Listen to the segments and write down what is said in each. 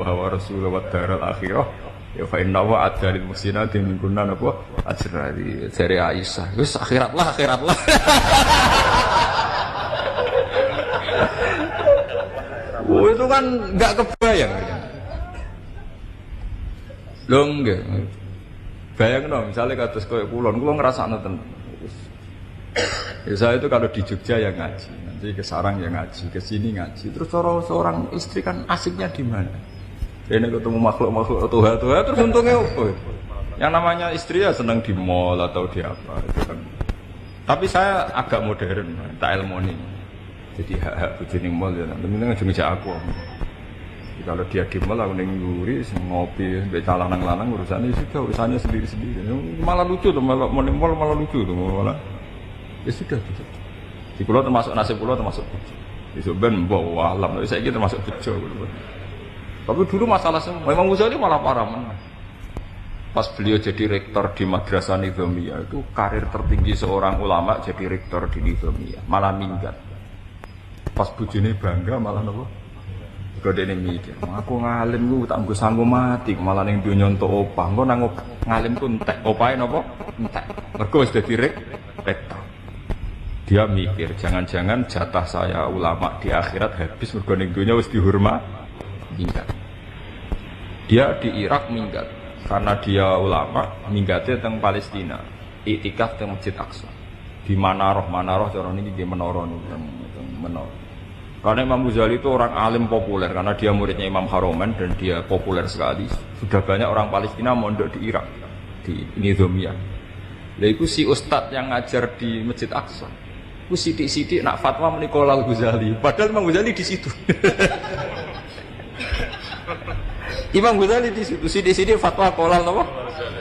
bahwa Rasulullah wa daral akhirah ya fa inna wa adalil muslinati min kunna napa ajra dari Aisyah wis akhirat lah oh itu kan enggak kebayang lho nggih bayangno misalnya kados koyo kula ngrasakno tenan ya saya itu kalau di Jogja ya ngaji nanti ke Sarang ya ngaji ke sini ngaji terus seorang istri kan asiknya di mana ini ketemu makhluk-makhluk tuha-tuha terus untungnya apa itu? Yang namanya istri ya senang di mall atau di apa itu kan. Tapi saya agak modern, tak ilmoni. Jadi hak-hak bujuni mall ya, penting ngejak aku. Jadi kalau dia di mall aku nengguri, ngopi, baca lanang-lanang urusannya sudah urusannya sendiri-sendiri. Malah lucu tuh, malah mau mall malah lucu tuh malah. Ya sudah gitu. Di pulau termasuk nasib pulau termasuk bujo. Di Subban bawa alam, tapi saya termasuk bujo. Tapi dulu masalah semua, Imam Ghazali malah parah mana. Pas beliau jadi rektor di Madrasah Nizamiyah itu karir tertinggi seorang ulama jadi rektor di Nizamiyah, malah minggat. Pas bujune bangga malah nopo? Godene mikir, aku ngalim ku tak nggo sanggo mati, malah ning donya entuk opah. Engko nang ngalim ku entek, opahe napa? Entek. Mergo wis dadi rektor. Dia mikir, jangan-jangan jatah saya ulama di akhirat habis mergo ning donya wis dihormat. Minggat. Dia di Irak minggat karena dia ulama minggatnya teng Palestina iktikaf teng Masjid Aqsa di Manaroh cara ini di menara menara. Karena Imam Ghazali itu orang alim populer karena dia muridnya Imam Haromen dan dia populer sekali. Sudah banyak orang Palestina mondok di Irak di Nizamiyah. Lalu si ustadz yang ngajar di Masjid Aqsa itu sidik-sidik nak fatwa menikolal Ghazali padahal Imam Ghazali di situ. Imam Ghazali di situ, sini fatwa kolal apa?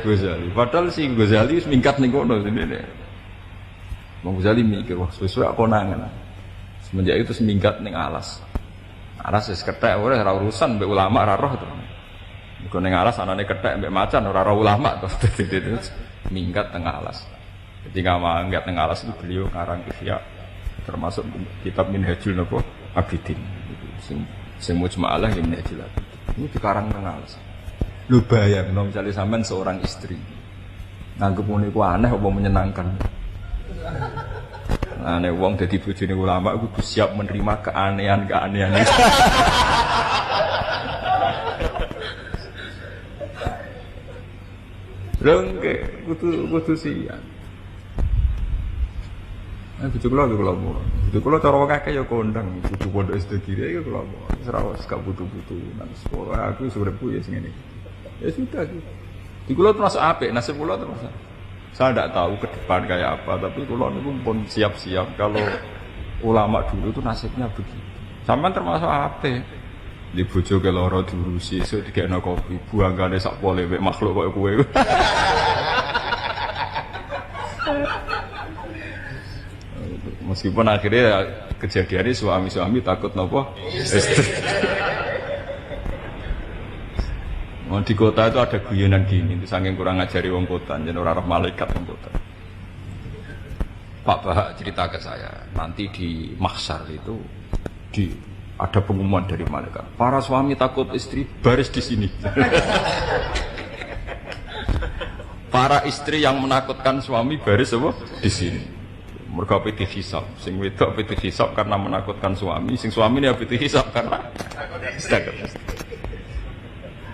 Ghazali. Padahal si Ghazali mingkat ning kono sini. Imam Ghazali mikir wah sesuai konangan. Semenjak itu semingkat ning alas. Alas wis kethek ora urusan mbek ulama ora roh to. Mergo ning alas anane kethek mbek macan ora roh ulama to. Mingkat teng alas. Ketika mangkat teng alas itu beliau ngarang ihya termasuk kitab Minhajul napa Abidin. Sing mujma'alah yang Minhajul Abidin. Ini dikarang tengah lu bayang no, misalnya sampean seorang istri nganggep niku aneh apa menyenangkan aneh wong dadi bojone ulama kudu siap menerima keanehan-keanehan itu. Lengke kudu siap. Bujuk kula cara wong akeh ya kondang, bujuk pondok SD kiri ya kula serawas gak butuh-butuh nang sekolah aku uripku ya sing ngene. Ya sudah gitu. Di kula termasuk apik, nasib kula termasuk. Saya tidak tahu ke depan kayak apa, tapi kula niku pun siap-siap kalau ulama dulu itu nasibnya begitu. Sampeyan termasuk apik. Di bojo ke loro diurusi, esuk dikekno kopi, buanggane sak pole mek makhluk koyo kowe. Meskipun akhirnya kejadiannya suami-suami takut nopo istri. Di kota itu ada guyonan gini, saking kurang ngajari wong kota, jadi orang malaikat wong kota. Pak Bahak cerita ke saya, nanti di mahsyar itu ada pengumuman dari malaikat. Para suami takut istri baris di sini. Para istri yang menakutkan suami baris apa? Di sini. Mereka piti hisab, sing wedok piti hisab karena menakutkan suami, sing suami ini piti hisab karena takut.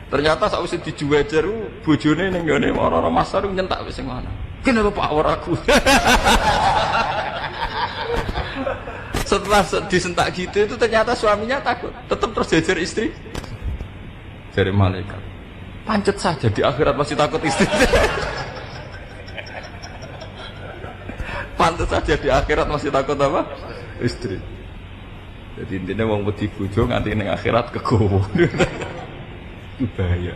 Ternyata sausé dijuwejer bojone ning gone ora-ora masar nyentak wis sing mana. Kenapa Pak ora aku? Setelah disentak gitu itu ternyata suaminya takut, tetap terjejer istri. Dari malaikat. Pancet saja di akhirat masih takut istri. Pantes saja di akhirat masih takut apa? Istri. Jadi intinya wong wedi bojo nganti ning akhirat kegowo. Itu bahaya.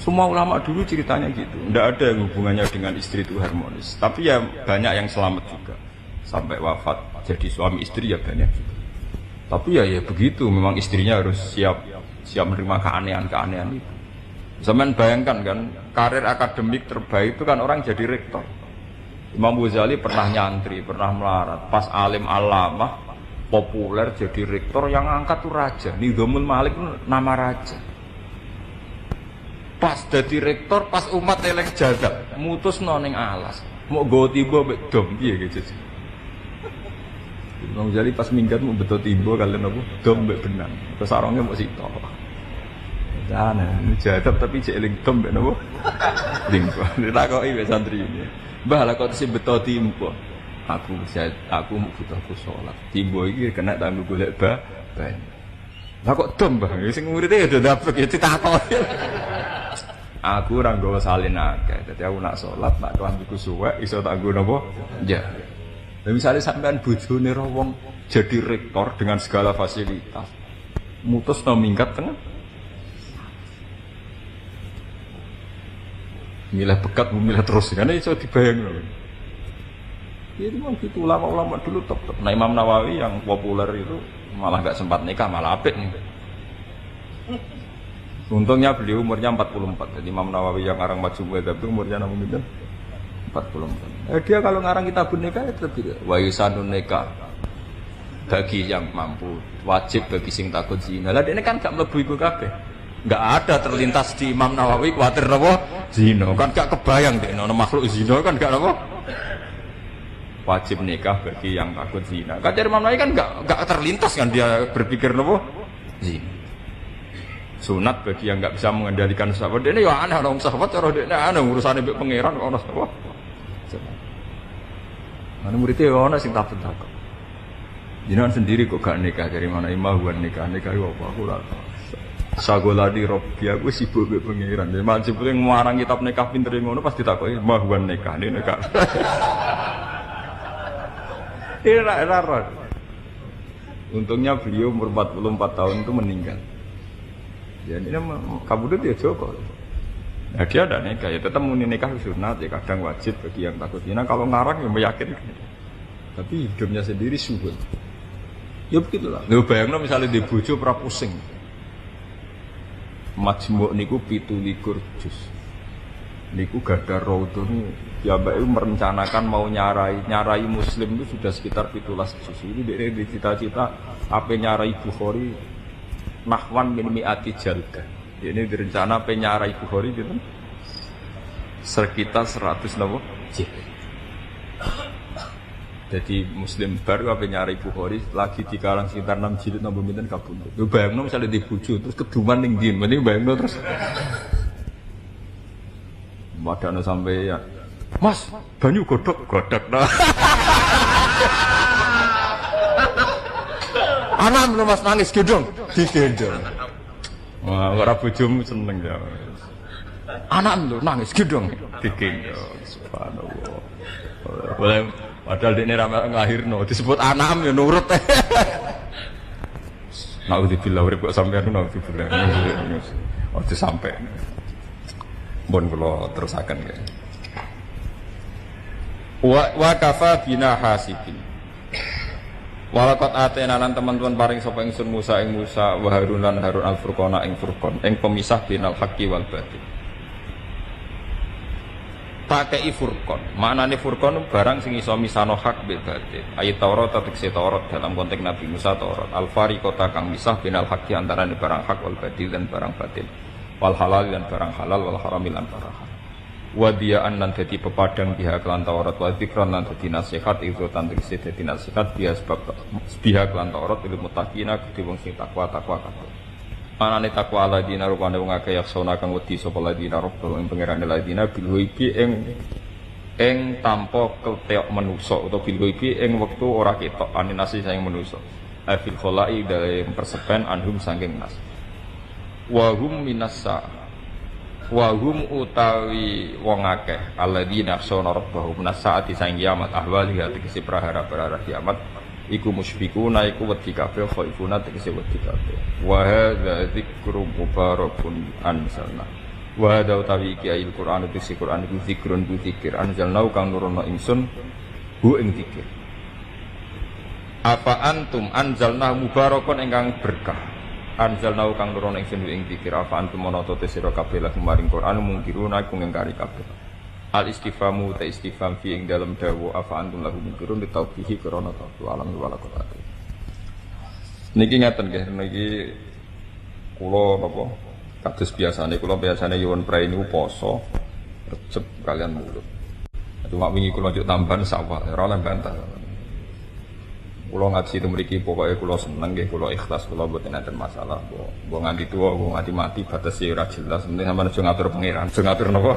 Semua ulama dulu ceritanya gitu. Tidak ada yang hubungannya dengan istri itu harmonis. Tapi ya banyak yang selamat juga. Sampai wafat jadi suami istri ya banyak juga. Tapi ya begitu. Memang istrinya harus siap menerima keanehan-keanehan itu. Zaman bayangkan kan, karir akademik terbaik itu kan orang jadi rektor. Imam Ghazali pernah nyantri, pernah melarat. Pas alim alamah, populer jadi rektor yang angkat tuh raja. Nizamul Malik nama raja. Pas jadi rektor, pas umat eleng jadab, mutus ning alas. Mau go tiba mbek dom piye gitu. Imam Ghazali pas minggat mau betul tiba kalian apa? Dom mbek benang. Terus sarongnya mau sitok. Sana jadab tapi cek eling dom mbek napa? Limpo. Ditakoki mbek santri ini. Mbah lah kok sing betul timpo. Aku butuh sholat. Timbo iki kena tangguh golek ban. Lah kok dom Mbah? Sing muridé ya dapet ya ditakoki. Aku ora nggawa salin akeh. Dadi aku nak sholat, nak klambiku suwek iso tak nggo napa? Ya. Lah misale sampean bojone ro wong jadi rektor dengan segala fasilitas. Mutus no minggat tengah. Milah pekat, milah terus kan iso dibayangno. Jadi memang gitu ulama-ulama dulu top. Nah Imam Nawawi yang populer itu malah nggak sempat nikah, malah apik nih. Untungnya beliau umurnya 44. Jadi Imam Nawawi yang ngarang Majmu' itu umurnya namanya 44. Dia kalau ngarang kitabun nikah itu tidak. Wa yusanun nikah bagi yang mampu, wajib bagi sing takut zina. Lah ini kan gak mlebu iku kabeh. Enggak ada terlintas di Imam Nawawi kuwatir napa zina. Kan gak kebayang deh ana makhluk zina kan gak napa. Wajib nikah bagi yang takut zina. Kajar Imam Nawawi kan enggak terlintas kan dia berpikir napa zina. Sunat bagi yang enggak bisa mengendalikan sahabat. Dene ya aneh orang sahabat cara dene aneh urusane mbek pangeran kok ana sapa. Ana muridé ana sing takut-takut. Jenengan sendiri kok gak nikah dari mana imahuan nikah yo apa aku ora tahu. Sagoladi Robbi aku sibuk mbek pangeran. Dene majib ning ngarang kitab nikah pinter ngono pas ditakoki imahuan nikah nikah. Era. Untungnya beliau umur 44 tahun itu meninggal. Jadi kabudut ya Joko. Nah dia ada nikah ya tetap muni nikah sunat ya kadang wajib bagi yang takut zina. Kalau ngarang ya meyakinkan. Tapi hidupnya sendiri subur. Ya begitulah. Lu bayangno misalnya di bojo pra pusing. Majmu' niku 17 juz. Niku gadah raudun ya mbak itu merencanakan mau nyarai muslim itu sudah sekitar 17 juz. Ini dia cita-cita apa nyarai Bukhari nahwan min mi'ati jaldah. Ini direncana penyarai Bukhari gitu. Sekitar 100 napa? Jadi muslim baru apa nyari Bukhari lagi dikarang sekitar 6 jilid napa pinten kabundut. Yo bayangno misalnya di bojo terus keduman ning ndi. Mending bayangno terus. Madano sampai ya. Mas, banyu godhok nah. Anam lu Mas nangis gedong, digendong. Wah, ora bojomu seneng ya. Anam lu nangis gedong, digendong. Subhanallah. Boleh padahal dene ra nglahirno disebut anam ya nurut. Naudzubillah urip kok sampean naudzubillah. Ojo sampe. Mun kula terusaken ya. Wa kafa bina hasibin. Walakot atena lan teman-teman paring sapa ingsun Musa ing Musa wa Harun lan Harun al-Furqana ing Furqan ing pemisah binal haqqi wal batil. Pakei Furqan, maknane Furqan barang sing iso misano hak bil batil. Ayat Taurat tekse Taurat dalam konteks Nabi Musa Taurat. Al-fariqata kang misah binal haqqi antarané barang hak wal batil dan barang batil. Wal halal dan barang halal wal haram lan barang haram. Wadiyaan lan dadi pepadang pihak lan Taurat wa dzikran lan dadi nasihat itu tanpa dadi nasihat dia sebab pihak lan Taurat ilmu muttaqina kudu wong sing takwa kabeh. Anane takwa ladina rupane wong akeh yaksona kang wedi sapa ladina rabbul ing pangerane ladina bil ghaibi ing tanpa keteok manusa utawa bil ghaibi ing wektu ora ketok aninasi saing manusa. Afil kholai dalam persepen anhum saking nas. Wa hum minasa wahum utawi wong akeh alladzina yakhshawna rabbahum nasaati sang kiamat ahwali tegese prahara-prahara kiamat iku musyfiquna iku wedi kabeh khaifuna tegese wedi kabeh wa hadza dzikrun mubarakun anzalna wa hadza utawi iki ayat Quran tegese Quran iku zikrun bu zikir anzalna kang nurono ingsun hu ing zikir apa antum anzalna mubarakun ingkang berkah anzalna kang nurono ingsun ing zikir apa antum monoto te sira kabeh lan maring Quran mungkiruna iku ngingkari kabeh al istifamu ta istifham fi ing dalem dawu apa antum lahu mungkirun ditaubihi krana tauhid alam wala qadar Niki ngeten nggih, niki kula napa kados biasane kula biasane nyuwun prei niku poso recep kalian mulut. Cuma wingi kula njuk tambahan sawah ora oleh bantah. Kula ngaji itu mriki pokoke kula seneng nggih, kula ikhlas, kula mboten enten masalah. Mbok nganti tuwa, mbok nganti mati batese ora jelas, penting sampeyan aja ngatur pangeran, aja ngatur napa.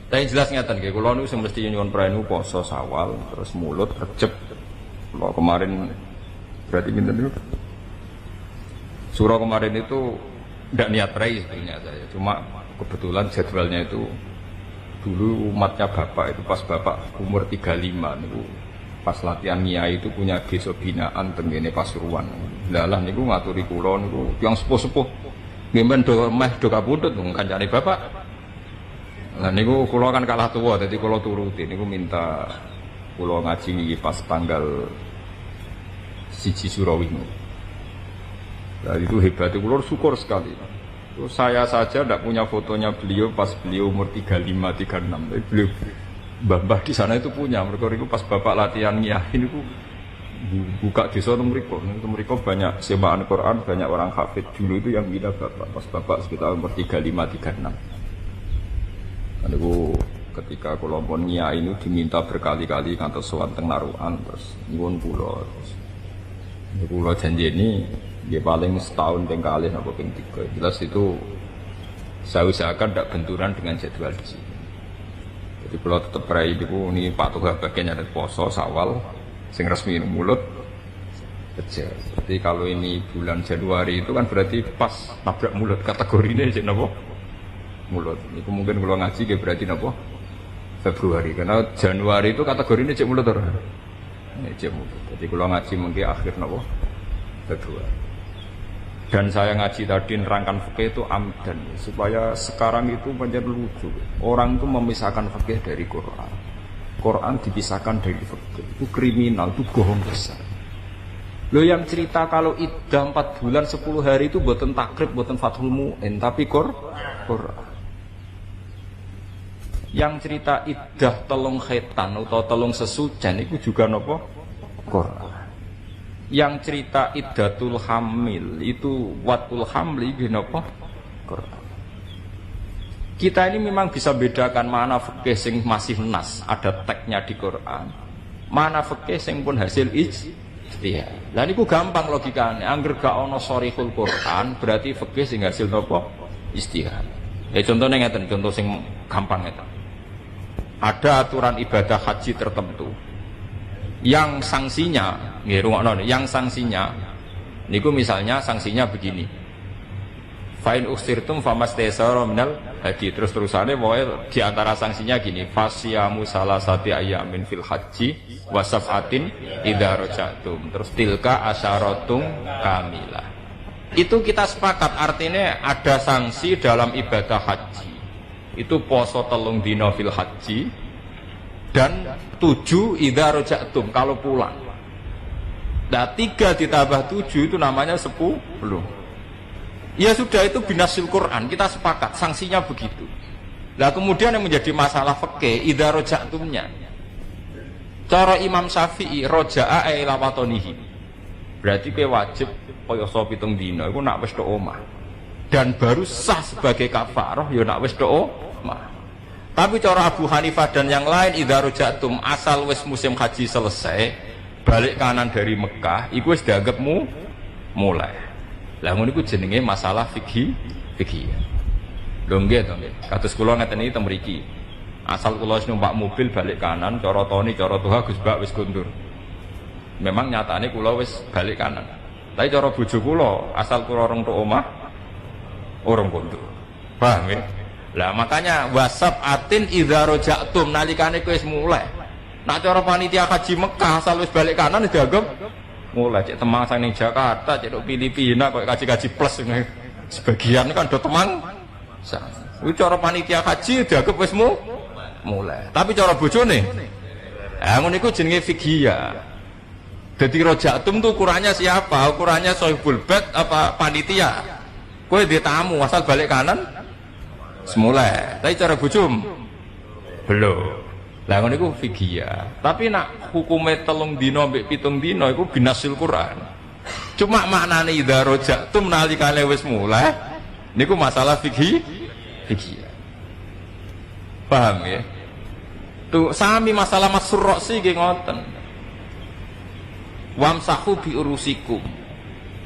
Tapi jelas ngeten nggih, kula niku sing mesti nyuwun prei niku poso sawal terus mulut recep. Kula kemarin berarti ngeten niku. Surah kemarin itu tidak niat rai sebetulnya saya, cuma kebetulan jadwalnya itu dulu umatnya bapak itu pas bapak umur 35 niku pas latihan nyai itu punya desa binaan tenggene Pasuruan. Lalah niku ngaturi kula niku yang sepuh-sepuh ngemben do meh do kapundhut kancane bapak. Lah niku kula kan kalah tuwa dadi kula turuti niku minta kula ngaji pas tanggal 1 Surawingu. Nah, itu hebat, itu syukur sekali. Itu saya saja tidak punya fotonya beliau pas beliau umur 35-36. Tapi beliau mbah-mbah di sana itu punya. Mereka itu pas bapak latihan ngiyahin itu buka desa mereka banyak semaan Quran, banyak orang hafid. Dulu itu yang bina bapak, pas bapak sekitar umur 35-36. Dan itu ketika kelompok ngiyahin itu diminta berkali-kali kantor sowan teng Narukan terus nyuwun kula terus kula janji ini dia paling setahun kali apa ping 3. Jelas itu saya usahakan tidak benturan dengan jadwal di sini. Jadi kalau tetap berai itu ini Pak Tuha bagian ada poso sawal sing resmi mulut kecil. Jadi kalau ini bulan Januari itu kan berarti pas nabrak mulut kategorinya jadi napa mulut. Itu mungkin kalau ngaji kayak berarti napa Februari karena Januari itu kategorinya cek mulut orang. Ini cek mulut. Jadi kalau ngaji mungkin akhir napa Februari. Dan saya ngaji tadi nerangkan fikih itu amdan supaya sekarang itu menjadi lucu. Orang itu memisahkan fikih dari Quran. Quran dipisahkan dari fikih. Itu kriminal, itu bohong besar. Lo yang cerita kalau iddah 4 bulan 10 hari itu buatan takrib, buatan fathul mu'in, tapi Quran. Yang cerita iddah telung khaitan atau telung sesujan itu juga nopo Quran. Yang cerita iddatul hamil itu watul hamli binapa Quran. Kita ini memang bisa bedakan mana fikih sing masih nas ada teksnya di Quran, mana fikih sing pun hasil ijtihad. Lah niku gampang logikane, angger gak ana sharihul Quran berarti fikih sing hasil napa ijtihad. Ya contohnya ngeten, contoh sing gampang ngeten. Ada aturan ibadah haji tertentu yang sanksinya, yang sanksinya, niku misalnya sanksinya begini. Fa'in ukhsirtum famastaysara minal hadi. Terusannya pokoknya di antara sanksinya gini, fasyamu salasati ayyamin fil haji wa sab'atin idza raja'tum. Terus tilka asyaratum kamilah. Itu kita sepakat artinya ada sanksi dalam ibadah haji. Itu poso 3 dina fil haji dan 7 idza raja'tum kalau pulang. Nah 3 ditambah 7 itu namanya 10. Ya sudah itu binasil Quran, kita sepakat sanksinya begitu. Nah kemudian yang menjadi masalah fikih idza raja'tumnya. Cara Imam Syafi'i raja'a ila watonihi. Berarti kowe wajib poso 7 dina iku nak wis tok omah. Dan baru sah sebagai kafarah ya nak wis tok omah. Tapi cara Abu Hanifah dan yang lain idza raja'tum asal wis musim haji selesai balik kanan dari Mekah iku wis dianggapmu mulai. Lah ngono iku jenenge masalah fikih. Lho nggih to nggih. Kados kula ngeten iki teng mriki. Asal kula wis numpak mobil balik kanan cara toni cara tuha Gus Bak wis kundur. Memang nyatane kula wis balik kanan. Tapi cara bojo kula asal kula orang tok omah orang kundur. Paham ya? Lah makanya wasab atin idza raja'tum nalikane kowe wis mulai. Nak cara panitia haji Mekah asal wis balik kanan dianggap mulai. Cek temang sang ning Jakarta, cek tok Filipina kok kaji-kaji plus sebagian kan do temang. Iku cara panitia haji dianggap wis mulai. Tapi cara bojone ngono iku jenenge fikih. Jadi raja'tum tuh ukurannya siapa? Ukurannya sohibul bait apa panitia? Kowe di tamu asal balik kanan semula, tapi cara bujum belum. Lah ngono iku fikih. Tapi nak hukume 3 dina mbek 7 dina iku binasil Quran. Cuma maknane idza raja'tum nalikane wis mulai niku masalah fikih. Paham ya? Tuh sami masalah masroksi nggih ngoten. Wamsahu bi urusikum.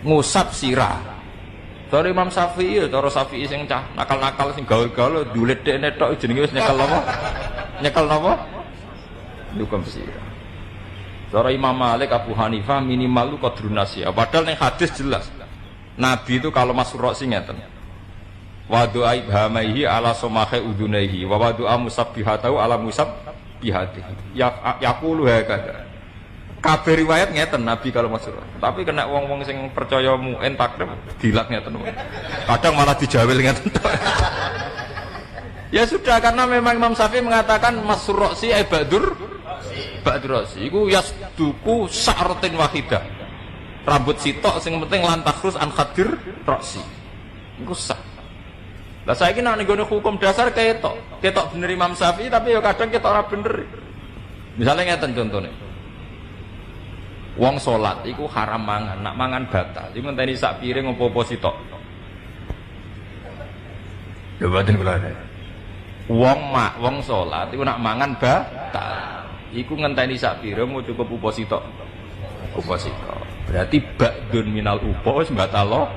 Ngusap sirah. Cara Imam Syafi'i ya cara Syafi'i sing cah nakal-nakal sing gaul-gaul dulet dekne tok jenenge wis nyekel apa? Nyekel napa? Nyukum sirah. Cara Imam Malik, Abu Hanifah minimal lu qadrun nasiyah. Padahal ning hadis jelas. Nabi itu kalau masroksi ngeten. Wa du'a ibhamaihi ala somahe udunaihi wa du'a musabbihatahu ala musabbihatihi yaqulu hakada. Kabeh riwayat ngeten Nabi kalau masuk. Tapi kena wong-wong sing percaya mu'en takrib dilak ngeten. Kadang malah dijawil ngeten. Ya sudah, karena memang Imam Syafi'i mengatakan masroksi ba'dur rosi iku yasduku sa'ratin wahidah. Rambut sitok sing penting lantak terus an khadir rosi. Iku sah. Lah saiki nek nggone hukum dasar ketok bener Imam Syafi'i tapi ya kadang ketok ora bener. Misale ngeten contone. Wong salat iku haram mangan, nak mangan batal. Iku ngenteni sak piring opo-opo sitok. Ya batin kula. Wong salat iku nak mangan batal. Iku ngenteni sak piring mau cukup upo sitok. Upo sitok. Berarti ba'dun minal upo wis batal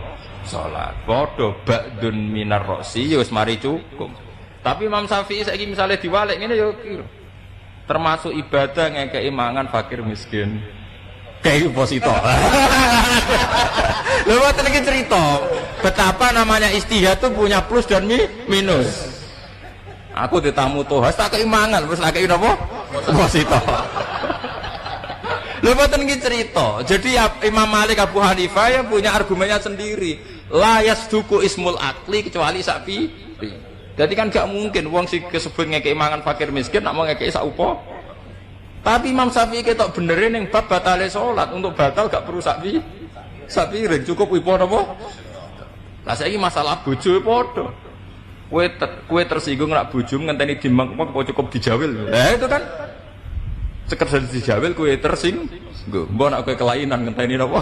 salat. Padha ba'dun minar rosi ya wis mari cukup. Tapi Imam Syafi'i saiki misale diwalik ngene ya kira. Termasuk ibadah ngekeki mangan fakir miskin. Kayak posito. Lha boten iki cerita betapa namanya istihad itu punya plus dan minus. Aku ditamu tohas tak kei mangan terus tak kei napa? Posito. Lha boten iki cerita. Jadi Imam Malik, Abu Hanifah yang punya argumennya sendiri. La yasduku ismul akli kecuali sak piring. Jadi kan gak mungkin wong sing kesebut ngekeki mangan fakir miskin nak mau ngekeki sak upo. Tapi Imam Syafi'i ketok benerin yang bab batale salat, untuk batal gak perlu sak piring, cukup upo napa? Lah saiki masalah bojo padha. Kowe tersinggung nak bojomu ngenteni dimek-mek apa cukup dijawil. Lah itu kan sekedar dijawil kowe tersinggung. Mbok nek kowe kelainan ngenteni napa?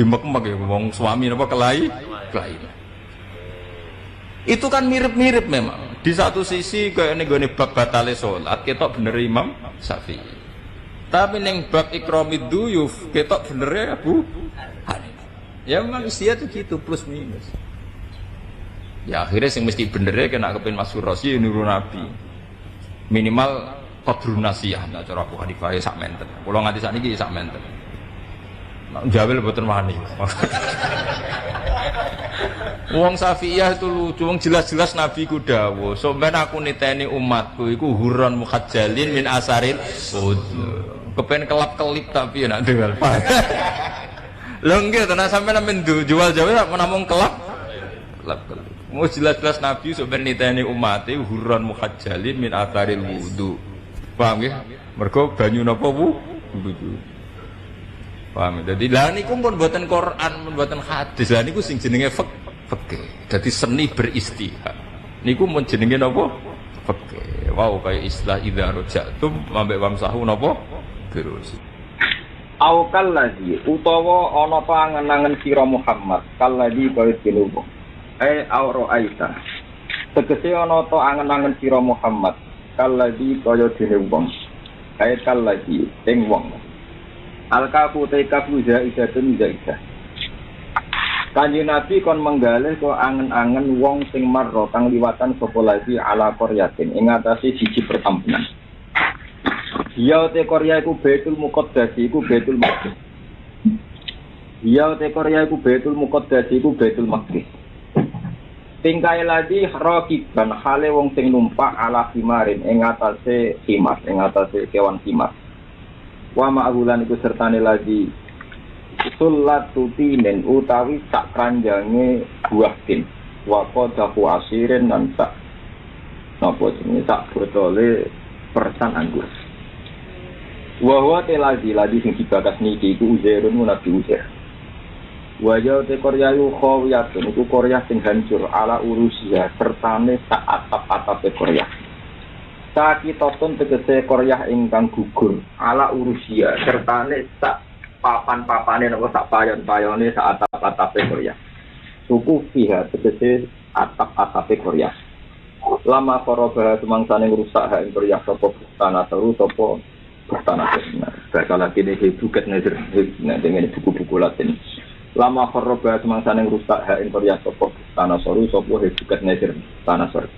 Dimek-mek ya wong suami napa kelainan. Itu kan mirip-mirip memang. Di satu sisi kayak ning bab batale salat ketok bener Imam Syafi'i. Tapi ning bab ikramid duyuf ketok bener Abu Hanifah. Ya memang istilah itu gitu plus minus. Ya akhirnya sing mesti bener kena kepen masuk rosi nurun Nabi. Minimal qadrun nasiyah nah cara Abu Hanifah ya sak menten. Kula nganti sakniki sak menten. Nek jawel mboten wani. Wong Syafi'iyah itu lucu, wong jelas-jelas Nabi ku dawuh, sampeyan aku niteni umatku iku huron mukhajjalin min asaril kepen kelap-kelip tapi ya nak dengar. Lho nggih tenan sampeyan men jual jawa namung kelap-kelip. Mau jelas-jelas Nabi sampeyan niteni umate huron mukhajjalin min asaril wudu. Paham nggih? Mergo banyu napa wudu. Paham. Dadi lha niku pun mboten Quran, mboten hadis. Lah niku sing jenenge fikih. Jadi seni beristihad. Niku mun jenenge napa? Fikih. Wow, kaya istilah idza raja'tum ambek wamsahu napa? Terus. Au kallazi utawa ana pangenangen sira Muhammad, kallazi kaya dinuwun. Au ra'aita. Tegese ana ta angen-angen sira Muhammad, kallazi kaya dinuwun. Kallazi ing wong. Al-kafu taikafu zaidatun zaidah. Kanjeng Nabi kon menggalih kok angen-angen wong sing marro kang liwatan sapa lagi ala qaryatin ing atase siji perkampungan. Ya te Korea iku Baitul Muqaddas iku Baitul Maqdis. Ya te Korea iku Baitul Muqaddas iku Baitul Maqdis. Tingkae lagi rakiban hale wong sing numpak ala himarin ing atase himar, ing atase kewan himar. Wa ma'ulan iku sertane lagi Sulatu tinen utawi sak kranjange buah tin wako dahu asirin dan sak napa jenenge sak botole persan anggur wa telazi lagi sing dibakas niki iku Uzairun Nabi Uzair wa ya te Koryayu khawiyatun iku Korea sing hancur ala urusia sertane sak atap-atape Korea sakitatun tegese Korea ingkang gugur ala urusia sertane sak papan-papane napa sak payon-payone sak atap-atape Korea. Suku fiha tegese atap-atape Korea. Lama koroba semangsane ngrusak hak Korea sapa tanah seru sapa tanah seru. Bakal kene buket nazar dengan buku-buku Latin. Lama koroba semangsane ngrusak hak Korea sapa tanah seru sapa buket nazar tanah seru.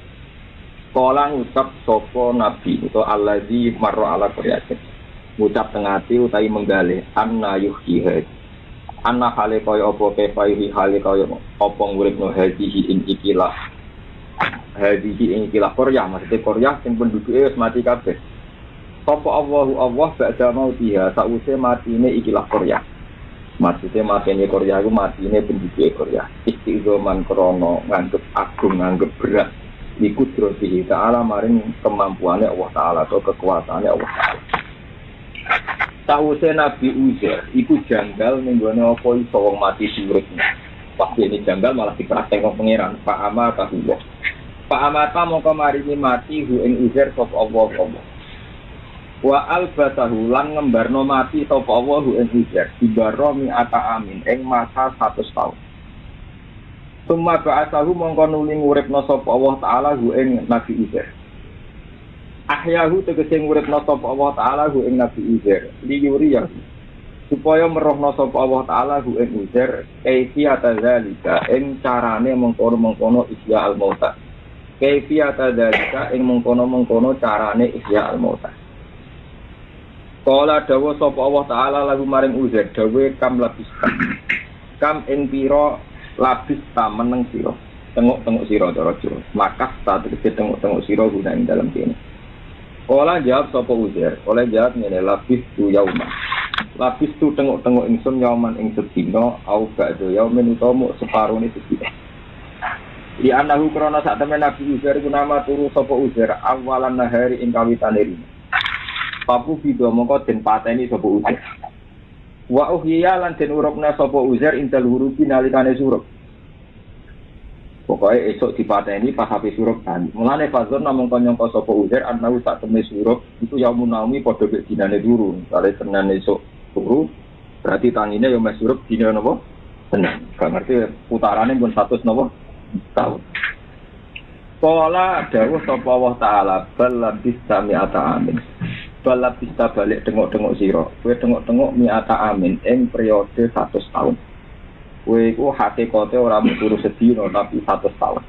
Kala ngucap sapa nabi utawa allazi marra ala qaryatin. Ngucap tengati utawi menggalih anna yuhyiha. Anna hale kaya apa kefaihi hale kaya apa nguripno hadihi ing ikilah. Hadihi ing ikilah Korea, maksudnya Korea sing penduduke wis mati kabeh. Sapa Allah ba'da mautiha sause matine ikilah Korea. Maksudnya matine Korea iku matine penduduke Korea. Istizoman krana nganggep agung nganggep berat. Ikut terus ta'ala maring kemampuannya Allah Ta'ala atau kekuasaannya Allah Ta'ala. Sa'usai Nabi Uzair iku janggal nenggone apa iso wong mati surutnya. Pasti ini janggal malah dipraktek wong pangeran Pak Amata Allah. Pak Amata mongko maringi mati hu ing Uzair sapa Allah. Wa albasahu lan ngembarno mati sapa Allah hu ing Uzair dibaro mi'ata amin ing masa 100 tahun. Summa ba'atsahu mongko nuli nguripna sapa Allah taala hu ing Nabi Uzair. Ahyahu tegese nguripna sapa Allah taala hu ing Nabi Uzair. Liyuriya supaya merohna sapa Allah taala hu ing Uzair kaifiyata zalika ing carane mengkono-mengkono ihya al-mauta. Kaifiyata zalika ing mengkono-mengkono carane ihya al-mauta. Kala dawa sapa Allah taala lagu maring Uzair dawe kam labista. Kam ing pira labis ta meneng sira tengok-tengok sira cara Jawa makas ta tegese tengok-tengok sira guna ing dalem kene. Ola jawab sapa Uzair oleh jawab ngene labis tu yauma labis tu tengok-tengok ingsun yauman ing sedina au ba'da yaumin utawa separone sedina. Di anahu krana sak temen Nabi Uzair iku nama turu sapa Uzair awalan nahari ing kawitane rino. Papu video mongko den pateni sapa Uzair. Wa uhyiya lan den urupna sapa Uzair indal hurufi nalikane surup. Pokoke esuk dipateni pas ape surup kan. Mulane fazon namung nyangka sapa Uzair ana sak teme surup itu yaumun naumi padha mek dinane turu. Kale Senin esuk turu berarti tangine yo mes surup dina napa? Senin. Gak ngerti putarane pun 100 napa? Tahun. Kala dawuh sapa Allah taala bal labis sami'ata amin. Balap bisa balik tengok-tengok siro. Kue tengok-tengok mi'ata amin ing periode 100 tahun. Kue iku hakikate ora turu sedina tapi 100 tahun.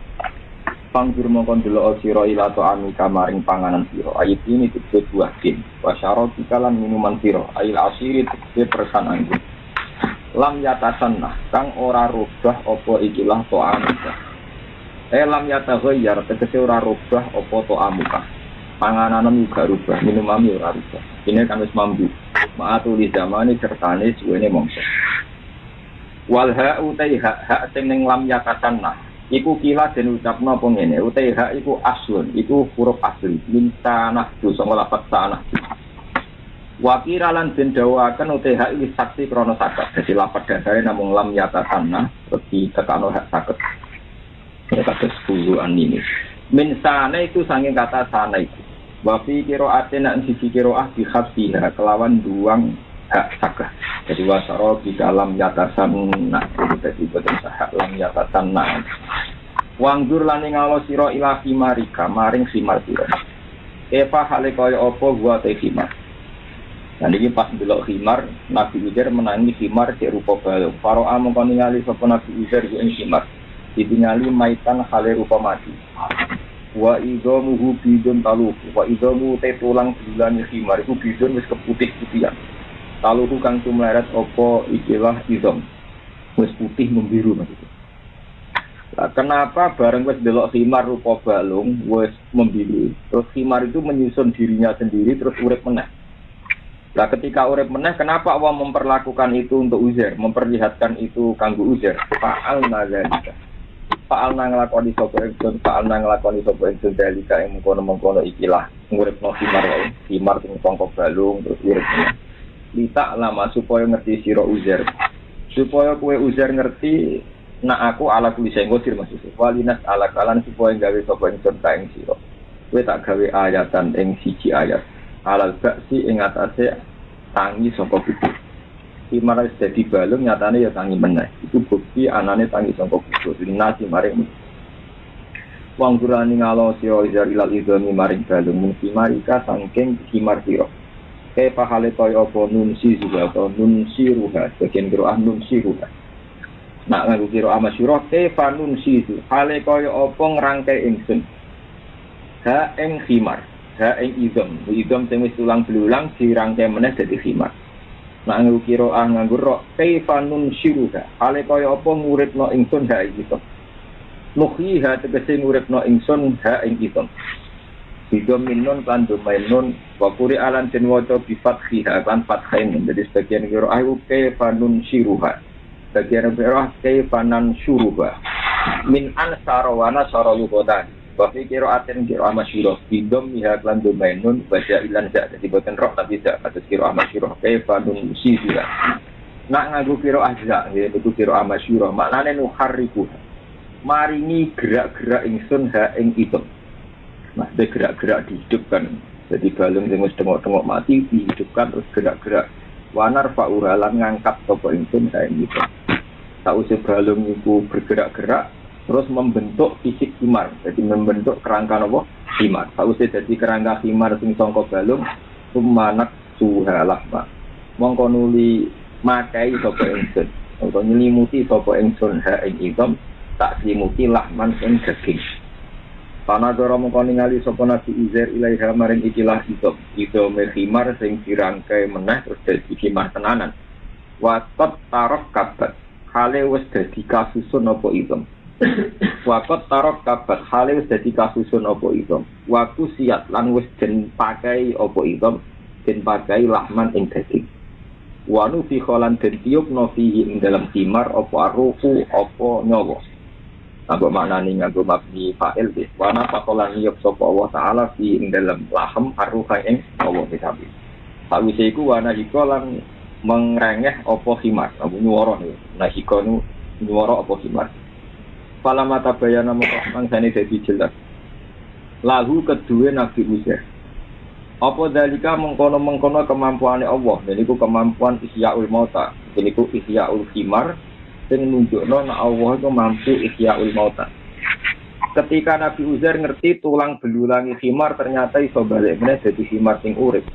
Pangjur mongkon delok sira ila ta'ami kamaring panganan sira. Ayat ini disebut buah din. Wasyara dikalan minuman sira. Ail asiri disebut persan angin. Lam yatasanna kang ora rubah apa ikilah ta'amika. Lam yataghayyar tegese ora rubah apa ta'amika. Panganan juga rubah, minuman ora rubah. Ini kan wis mampu. Ma'atu li zamani sertane suwene mongso. Wal ha'u hak sing ning lam yatasanna. Iku kila den ucapno apa ngene. Utai hak iku aslun, iku huruf asli. Min tanah du sanga lafaz tanah. Wa kiralan den dawaken utai hak iki saksi krana sakat. Dadi lafaz dasare namung lam yatasanna, dadi tekano hak saket. Ya kados puluhan ini. Min sana itu saking kata sana itu. Wafi kiro'atin nak sisi kiro'ah dikhabsiha kelawan duang hak sakah. Jadi wasaro di dalam yatasan nak. Jadi betul sahak lam yatasan nak. Wangdur lani ngalo siro ila khimarika maring khimar siro. Eva hale kaya opo gua te khimar. Dan ini pas belok khimar Nabi Uzair menangi khimar di rupa balung. Faro'a mengkoningali sopa Nabi Uzair yang khimar. Ditingali maitan hale rupa mati. Wa idhamuhu bidun taluhu wa idhamu te tulang bulan khimar iku bidun wis keputih-putihan. Taluhu kang tumleret apa ikilah idham. Wis putih membiru maksudnya. Nah, kenapa bareng wis delok khimar rupa balung wis membiru. Terus khimar itu menyusun dirinya sendiri terus urip meneh. Nah, ketika urip meneh kenapa Allah memperlakukan itu untuk Uzair, memperlihatkan itu kanggo Uzair? Fa'al nazalika. Fa'al nglakoni sapa ingsun dalika ing mengkono-mengkono ikilah nguripno khimar wae. Khimar sing sangka balung terus urip meneh. Lita lama supaya ngerti sira Uzair. Supaya kowe Uzair ngerti nak aku ala kulise ngodir maksudnya. Walinas ala kalan supaya gawe sapa ingsun ka ing sira. Kowe tak gawe ayatan ing siji ayat. Alal baksi ing atase tangi saka putih. khimar wis dadi balung nyatane ya tangi meneh. Iku bukti anane tangi sangka kubur. Nasi maring wong durani ngalo sira izar ilal idoni maring balung mun khimarika saking khimar sira. Kaifa hale kaya apa nun si juga atau nun siruha bagian kira nun siruha. Nak nganggo kira amasyura kaifa nun si hale kaya apa ngrangkai ingsun. Ha ing khimar, ha ing idom sing wis tulang belulang dirangkai meneh dadi khimar. Nak nganggo kira nganggo ro kaifa nun siruha hale kaya apa nguripno ingsun ha iki. Nuhiha tegese nguripno ingsun ha ing idom. Idom minun kan domainun wakuri alan den waca bi fathiha kan fathain jadi sebagian kira ayuke fanun siruha bagian kira ke fanan syuruha min ansarawana saralugodan bahwa kira aten kira amasyuroh idom miha kan domainun baca ilan jak jadi boten roh tapi jak atas kira amasyuroh ke fanun siruha nak nganggo kira ahza yaitu kira amasyuroh maknane nuharriku maringi gerak-gerak ingsun ha ing idom. Nah, gerak-gerak dihidupkan. Jadi balung yang wis tengok-tengok mati dihidupkan terus gerak-gerak. Wanar fa'uralan ngangkat sapa ingsun kae gitu. Sausé balung iku bergerak-gerak terus membentuk fisik khimar. Jadi membentuk kerangka napa? Khimar. Sausé dadi kerangka khimar sing sangka balung sumanak suhalah, Pak. Mongko nuli makai sapa ingsun. Mongko nyelimuti sapa ingsun ha ing idom tak selimuti lahman ing daging. Pana dora mengko ningali sapa Nabi Uzair ilaiha maring ikilah idom khimar sing dirangkai meneh terus dadi khimar tenanan. Waqat tarok kabat hale wis dadi kasusun apa idom. Waqat tarok kabat hale wis dadi kasusun apa idom. Waku siat lan wis den pakai apa idom, den pakai lahman ing daging. Wanu fi kholan den tiup no fihi ing dalam khimar apa aruhu apa nyawa. Nganggo maknane nganggo mabni fa'il bis wana pakolan yop sapa Allah taala fi ing dalam lahem aruha ing Allah ditabi. Sawise iku wana hiko lan mengrengeh apa khimar, nyuwara niku. Nah hiko nu nyuwara apa khimar. Fala mata bayana mangsane dadi jelas. Lahu kedue Nabi Uzair. Apa dalika mengkono-mengkono kemampuane Allah, niku kemampuan ihyaul mauta, niku ihyaul khimar. Sing nunjukno nek Allah itu mampu ihyaul mauta. Ketika Nabi Uzair ngerti tulang belulangi khimar ternyata iso balik meneh dadi khimar sing urip.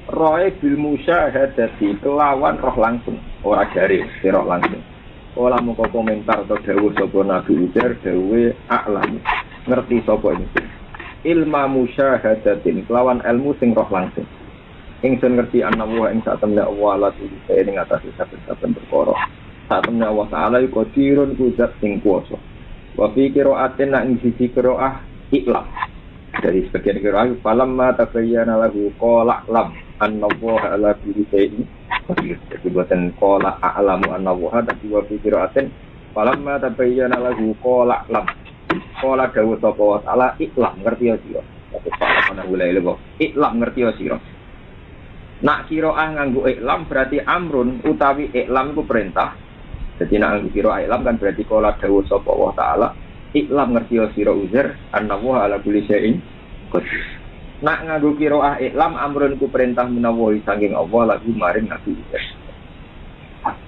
Roe bil musyahadati kelawan roh langsung, ora jare, roh langsung. Ora mung komentar atau dawuh sapa Nabi Uzair dawuhe a'lam. Ngerti sapa ini? Ilma musyahadatin kelawan ilmu sing roh langsung. Ingsun ngerti ana wa ing satemene Allah lan ing atase saben-saben perkara. Satemene Allah Ta'ala iku qadirun kudat sing kuwasa. Wa fi qira'atin ing sisi qira'ah iklam. Dari sebagian qira'ah falamma tabayyana lahu qala lam annallaha ala kulli shay'in qadir. Jadi boten qala a'lamu annallaha tapi wa fi qira'atin falamma tabayyana lahu qala lam. Qala dawu sapa wa ta'ala iklam ngerti ya sira. Tapi ana ulai lho. Iklam ngerti ya sira. Nak qira'ah nganggo iklam berarti amrun utawi iklam iku perintah. Jadi nak kira iklam kan berarti kala dawuh sapa Allah taala iklam ngerti sira Uzair annahu ala kulli syai'in qadir. Nak nganggo kira iklam amrun ku perintah menawa saking Allah lagu maring Nabi Uzair.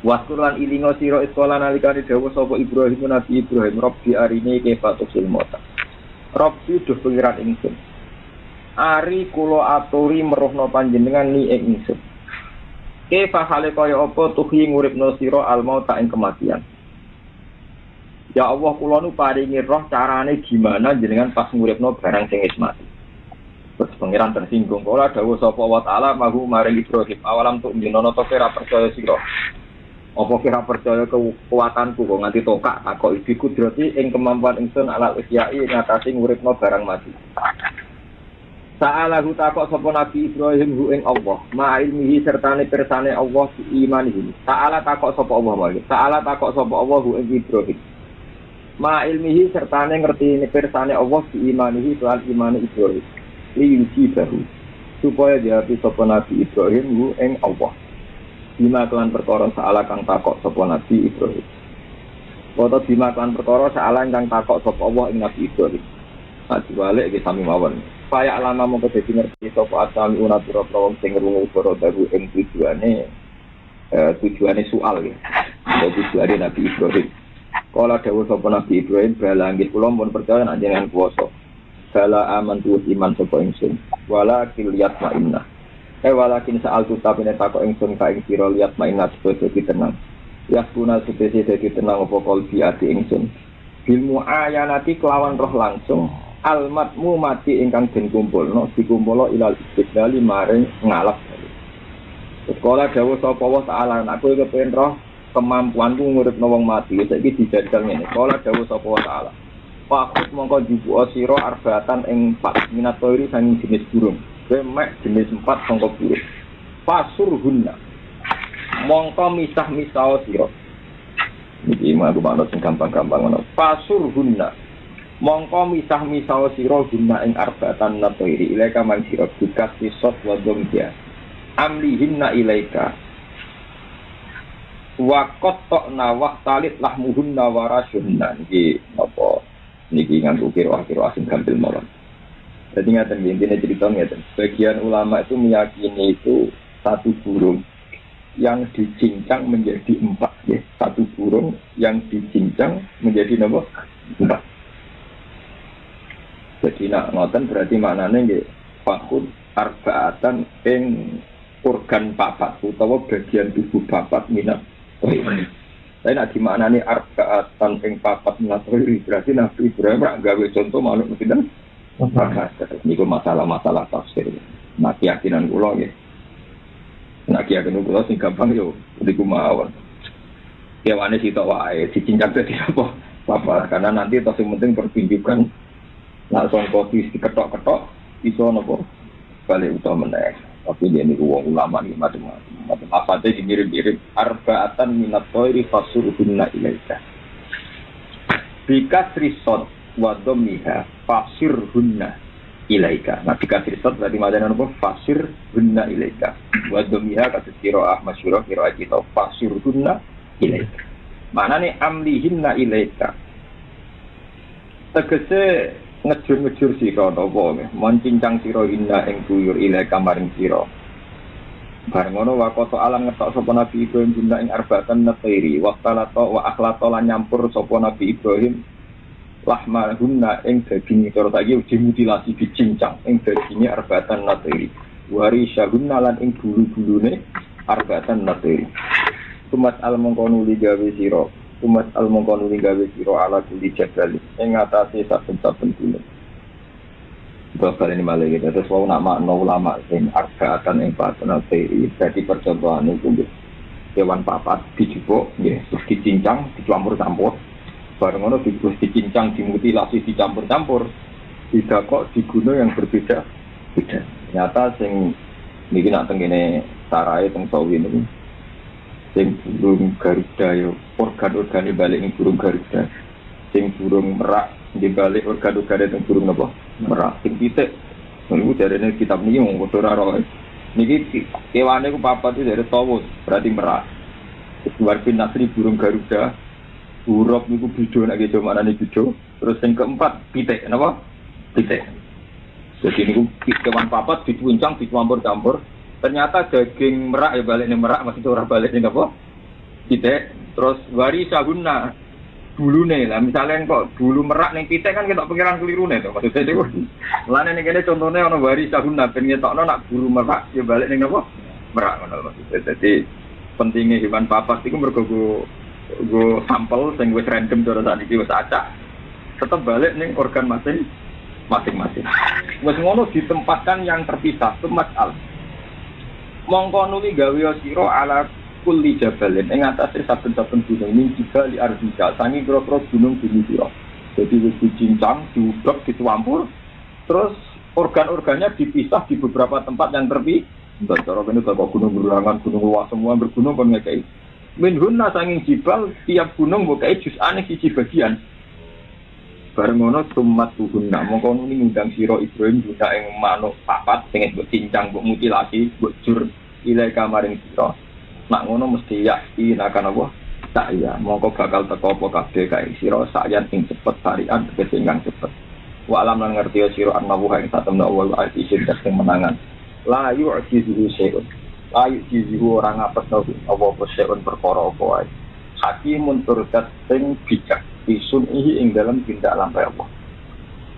Waskuran ilingo sira iskola nalikane dawuh sapa Ibrahim Nabi Ibrahim Rabbi arini kaifa tusil mota. Rabbi duh pengiran ingsun. Ari kula aturi meruhna panjenengan ni ing ingsun. Kaifa hale kaya apa tuhi nguripno sira al-maut ing kematian. Ya Allah kula nu paringi roh carane gimana jenengan pas nguripno barang sing wis mati. Terus pangeran tersinggung kala dawuh sapa wa taala mahu maring Ibrahim awalam tuk dinono to kira percaya sira. Apa kira percaya kekuatanku kok nganti tokak takok iki kudrati ing kemampuan ingsun alal isyai ngatasi nguripno barang mati. Sa'alahu takok sapa Nabi Ibrahim hu ing Allah, ma ilmihi sertane pirsane Allah imanihi. Ta'ala takok sapa Allah wae. Ta'ala takok sapa Allah hu ing Ibrahim. Ma ilmihi sertane ngerti pirsane Allah imanihi lan imane Ibrahim. Liyuji bahu. Supaya diapi sapa Nabi Ibrahim hu ing Allah. Bima kelan perkara sa'ala kang takok sapa Nabi Ibrahim. Foto bima kelan perkara sa'ala kang takok sapa Allah ing Nabi Ibrahim. Ati balik iki sami mawon. Kaya alama mongko dadi ngerti sapa asami unapura wong sing ngrungu para daru ing tujuane tujuannya soal ya. Tujuannya Nabi Ibrahim. Kala dawuh sapa Nabi Ibrahim bala anggit kula mun percaya nek jenengan kuwasa. Bala aman tu iman sapa ingsun. Wala kiliyat ma'inna. Walakin sa'al tu tapi nek takok ingsun ka ing sira liat ma'inna supaya tenang. Yakuna supaya dadi tenang apa kalbi ati ingsun. Bil mu'ayanati kelawan roh langsung almatmu mati ingkang den kumpulno dikumpulno ilal istiqlali maring ngalap. Sekolah dawuh sapa wa ta'ala aku kepen roh kemampuanku nguripno wong mati saiki dijajal ngene. Kala dawuh sapa wa ta'ala. Fakut mongko dibuka sira arbatan ing 4 minatori sanging jenis burung. Kowe mek jenis 4 sangka burung. Fasurhunna. Mongko misah-misah sira. Iki mah aku sing gampang-gampang ngono. Fasurhunna. Mongko misah-misah sira guna ing arbatan natori ilaika man sira bikas sisot wa dzomja. Amlihinna ilaika. Wakot tok nawak talit lahmuhunna warasuhunna niki apa niki nganggo kira-kira asing gampil mawon. Jadi ngaten intinya cerita ngaten. Sebagian ulama itu meyakini itu satu burung yang dicincang menjadi 4 ya. Satu burung yang dicincang menjadi napa? 4. Jadi nak ngoten berarti maknane nggih fakut arbaatan ing organ papat utawa bagian tubuh papat minat. Saya nak gimana nih arbaatan ing papat minatoiri berarti Nabi Ibrahim rak gawe contoh manuk tidak ini masalah-masalah tafsir. Nah keyakinan kula nggih. Nah keyakinan kula sing gampang yo niku mawon. Kewane sitok wae dicincang dadi apa karena nanti tos sing penting pertunjukan langsung kopi diketok-ketok iso napa balik utama meneh. Tapi ini uang ulama ni macam-macam. Apa saja dimirip-mirip arbaatan minat toiri fasurhunna ilaika. Bikas risot wadomiha fasirhunna ilaika. Nah bikas risot berarti macam apa? Fasirhunna ilaika. Wadomiha kata kiroah masyurah kiroah kita fasirhunna ilaika. Mana ni amlihinna ilaika. Tegese ngejur-ngejur sira napa mencincang sira hinna ing tuyur ilaika maring sira bareng ngono wakoto alam ngetok sapa Nabi Ibrahim guna ing arbatan natairi waqtalata wa akhlata lan nyampur sapa Nabi Ibrahim lahmahunna ing daging cara saiki dimutilasi dicincang ing daginge arbatan natairi wari syahunna lan ing bulu-bulune arbatan natairi tumas al mongko nuli gawe sira Umat al-mongkonu gawe siro ala kuli jabali yang ngatasi saben-saben gunung. Bakal ini malah gitu. Terus wau nama ulama yang arbaatan yang patana teri jadi percontohan itu hewan papat dijupuk, terus dicincang, dicampur-campur. Bareng ngono dicincang, dimutilasi, dicampur-campur. Tidak kok di gunung yang berbeda. Beda. Ternyata sing niki nak tengene sarai teng sawi niku. Sing burung Garuda yo organ-organe balik ning burung Garuda. Sing burung merak di balik organ-organe teng burung napa? Merak. Sing pitik. Niku jarene kitab niki mung padha ora roe. Niki kewane ku papat itu dari tawus, berarti merak. Warbi nasri burung Garuda. Urop niku bido nek gejo manane bido. Terus sing keempat pitik napa? Pitik. Jadi niku kewan papat dipuncang dicampur-campur. Ternyata daging merak ya balik ning merak maksudnya ora balik ning apa? Pitik. Terus wari saguna bulune lah misalnya kok bulu merak ning pitik kan ketok pikiran kelirune to maksudnya niku. Lane ning kene contone ana wari saguna ben ngetokno nak bulu merak ya balik ning apa? Merak ngono maksudnya. Jadi pentingnya hewan papat iku mergo go sampel sing wis random cara sakniki wis acak. Tetep balik ning organ masing-masing. Wis ngono ditempatkan yang terpisah itu mas'al. Mongko nuli gawe sira ala kulli jabalin ing atase saben-saben gunung ning jibali ardika sangi kira-kira gunung bumi sira. Jadi wis dicincang, diudhek, dicampur, terus organ-organnya dipisah di beberapa tempat yang terpisah. Cara kene kok gunung berurangan, gunung luas semua bergunung kon ngekei. Minhunna sanging jibal tiap gunung mbok kae jusane siji bagian. Bareng ngono tumat tuhunna mongko nuli ngundang sira Ibrahim guna ing manuk papat sing mbok cincang mbok mutilasi mbok jur ilaika maring sira. Nak ngono mesti yakin akan apa? Tak ya, mongko bakal teko apa kabeh kae sira sayan ing cepet tarian tegese ingkang cepet. Wa alam lan ngerti sira annahu ing satemna wa al-aziz sing menangan. La yu'jizu syai'un. Layu jizihu orang ngapes nabi apa seun perkara apa wae. Hakimun turdat sing bijak isun ihi ing dalam tindak lampai Allah.